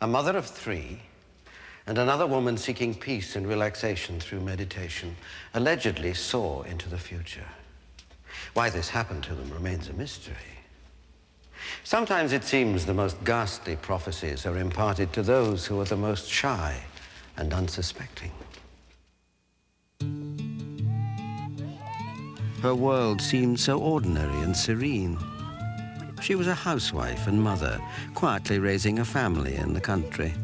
a mother of 3, and another woman seeking peace and relaxation through meditation, allegedly saw into the future. Why this happened to them remains a mystery. Sometimes it seems the most ghastly prophecies are imparted to those who are the most shy and unsuspecting. Her world seemed so ordinary and serene. She was a housewife and mother, quietly raising a family in the country.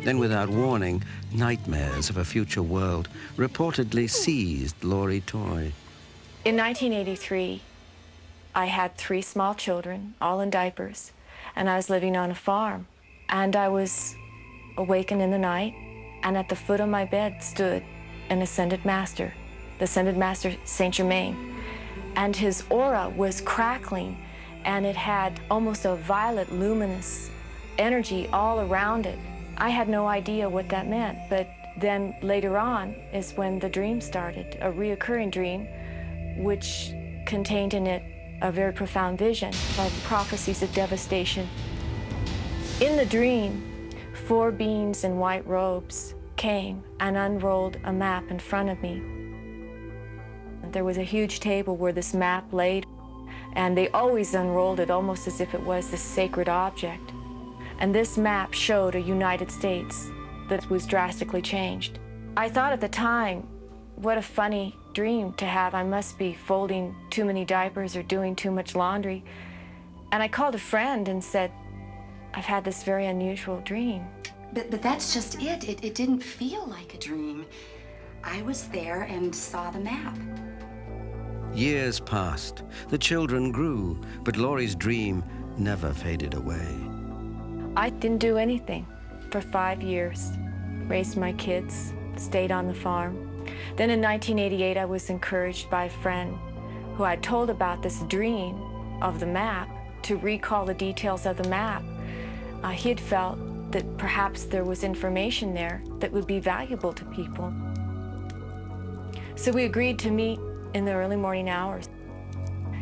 Then, without warning, nightmares of a future world reportedly seized Laurie Toye. In 1983, I had 3 small children, all in diapers, and I was living on a farm. And I was awakened in the night, and at the foot of my bed stood an ascended master, the ascended master Saint Germain. And his aura was crackling, and it had almost a violet, luminous energy all around it. I had no idea what that meant, but then later on is when the dream started, a reoccurring dream, which contained in it a very profound vision of prophecies of devastation. In the dream, 4 beings in white robes came and unrolled a map in front of me. There was a huge table where this map laid, and they always unrolled it almost as if it was this sacred object. And this map showed a United States that was drastically changed. I thought at the time, what a funny dream to have. I must be folding too many diapers or doing too much laundry. And I called a friend and said, I've had this very unusual dream. But that's just it. It didn't feel like a dream. I was there and saw the map. Years passed, the children grew, but Laurie's dream never faded away. I didn't do anything for 5 years. Raised my kids, stayed on the farm. Then in 1988, I was encouraged by a friend who I told about this dream of the map to recall the details of the map. He had felt that perhaps there was information there that would be valuable to people. So we agreed to meet in the early morning hours.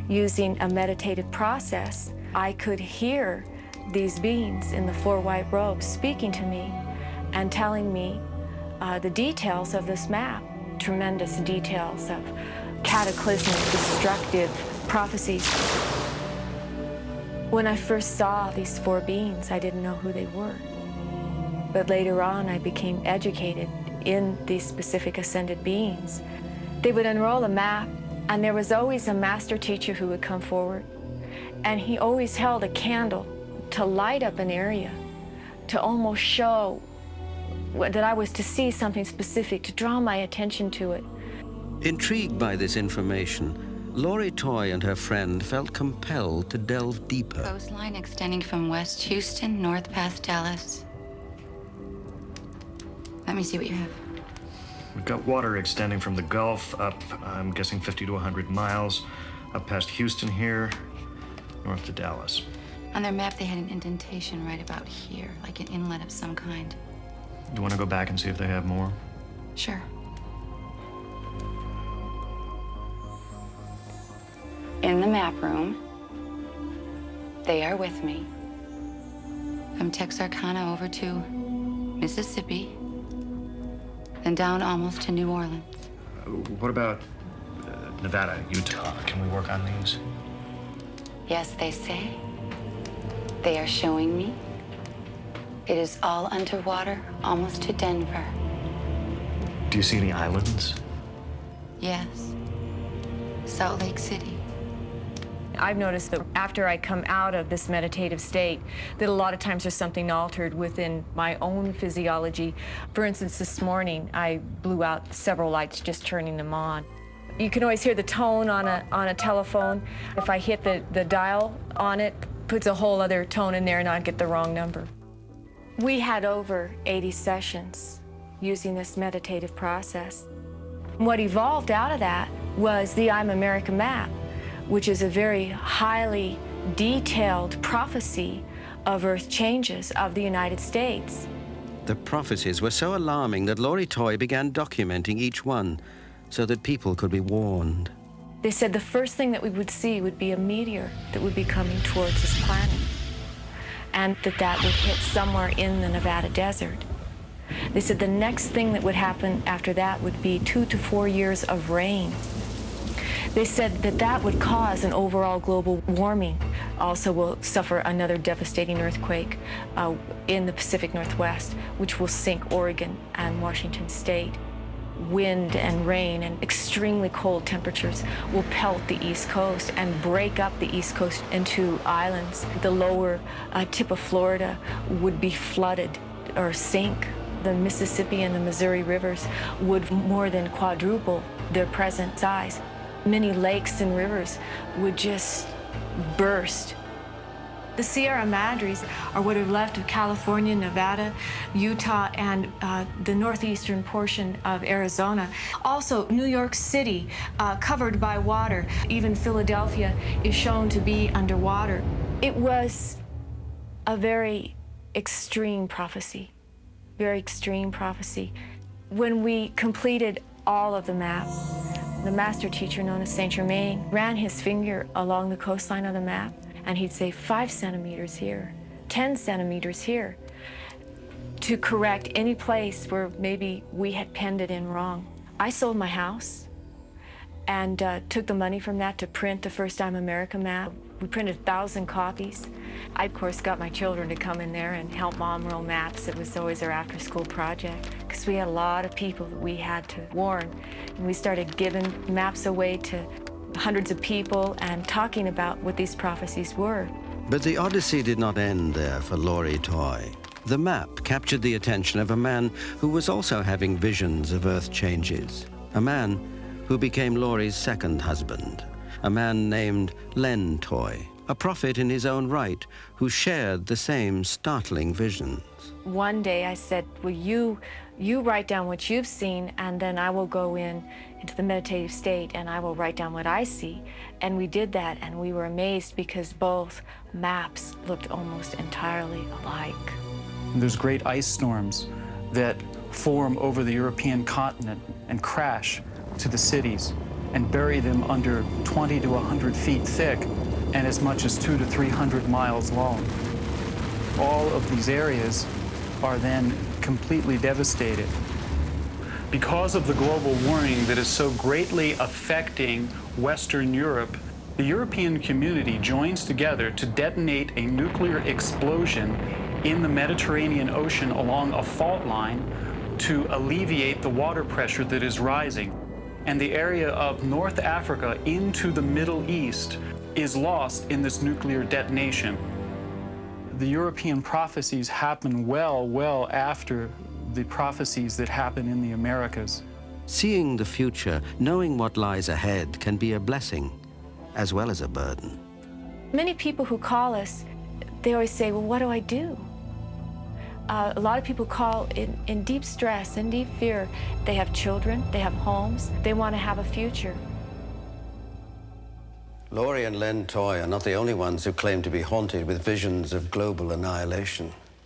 Using a meditative process, I could hear these beings in the 4 white robes speaking to me and telling me the details of this map, tremendous details of cataclysmic, destructive prophecies. When I first saw these 4 beings, I didn't know who they were. But later on, I became educated in these specific ascended beings. They would unroll a map, and there was always a master teacher who would come forward. And he always held a candle to light up an area, to almost show that I was to see something specific, to draw my attention to it. Intrigued by this information, Laurie Toye and her friend felt compelled to delve deeper. Coastline extending from West Houston, north past Dallas. Let me see what you have. We've got water extending from the Gulf up, I'm guessing 50 to 100 miles, up past Houston here, north to Dallas. On their map, they had an indentation right about here, like an inlet of some kind. You want to go back and see if they have more? Sure. In the map room, they are with me. From Texarkana over to Mississippi, then down almost to New Orleans. What about Nevada, Utah? Can we work on these? Yes, they say. They are showing me. It is all underwater, almost to Denver. Do you see any islands? Yes. Salt Lake City. I've noticed that after I come out of this meditative state, that a lot of times there's something altered within my own physiology. For instance, this morning, I blew out several lights just turning them on. You can always hear the tone on a telephone. If I hit the dial on it, puts a whole other tone in there and I'd get the wrong number. We had over 80 sessions using this meditative process. What evolved out of that was the I'm America map, which is a very highly detailed prophecy of Earth changes of the United States. The prophecies were so alarming that Laurie Toye began documenting each one so that people could be warned. They said the first thing that we would see would be a meteor that would be coming towards this planet. and that would hit somewhere in the Nevada desert. They said the next thing that would happen after that would be 2 to 4 years of rain. They said that would cause an overall global warming. Also, we'll suffer another devastating earthquake in the Pacific Northwest, which will sink Oregon and Washington State. Wind and rain and extremely cold temperatures will pelt the East Coast and break up the East Coast into islands. The lower tip of Florida would be flooded or sink. The Mississippi and the Missouri rivers would more than quadruple their present size. Many lakes and rivers would just burst. The Sierra Madres are what are left of California, Nevada, Utah, and the northeastern portion of Arizona. Also, New York City, covered by water. Even Philadelphia is shown to be underwater. It was a very extreme prophecy, very extreme prophecy. When we completed all of the map, the master teacher, known as Saint Germain, ran his finger along the coastline of the map, and he'd say 5 centimeters here, 10 centimeters here, to correct any place where maybe we had penned it in wrong. I sold my house and took the money from that to print the First Time America map. We printed 1,000 copies. I, of course, got my children to come in there and help Mom roll maps. It was always our after-school project, because we had a lot of people that we had to warn. And we started giving maps away to hundreds of people and talking about what these prophecies were. But the Odyssey did not end there for Laurie Toye. The map captured the attention of a man who was also having visions of Earth changes, a man who became Laurie's second husband, a man named Len Toye, a prophet in his own right who shared the same startling visions. One day I said, well, you write down what you've seen, and then I will go into the meditative state and I will write down what I see. And we did that, and we were amazed because both maps looked almost entirely alike. There's great ice storms that form over the European continent and crash to the cities and bury them under 20 to 100 feet thick and as much as 200 to 300 miles long. All of these areas are then completely devastated. Because of the global warming that is so greatly affecting Western Europe, the European community joins together to detonate a nuclear explosion in the Mediterranean Ocean along a fault line to alleviate the water pressure that is rising. And the area of North Africa into the Middle East is lost in this nuclear detonation. The European prophecies happen well after the prophecies that happen in the Americas. Seeing the future, knowing what lies ahead, can be a blessing as well as a burden. Many people who call us, they always say, well, what do I do? A lot of people call in deep stress and deep fear. They have children, they have homes, they want to have a future. Laurie and Len Toye are not the only ones who claim to be haunted with visions of global annihilation.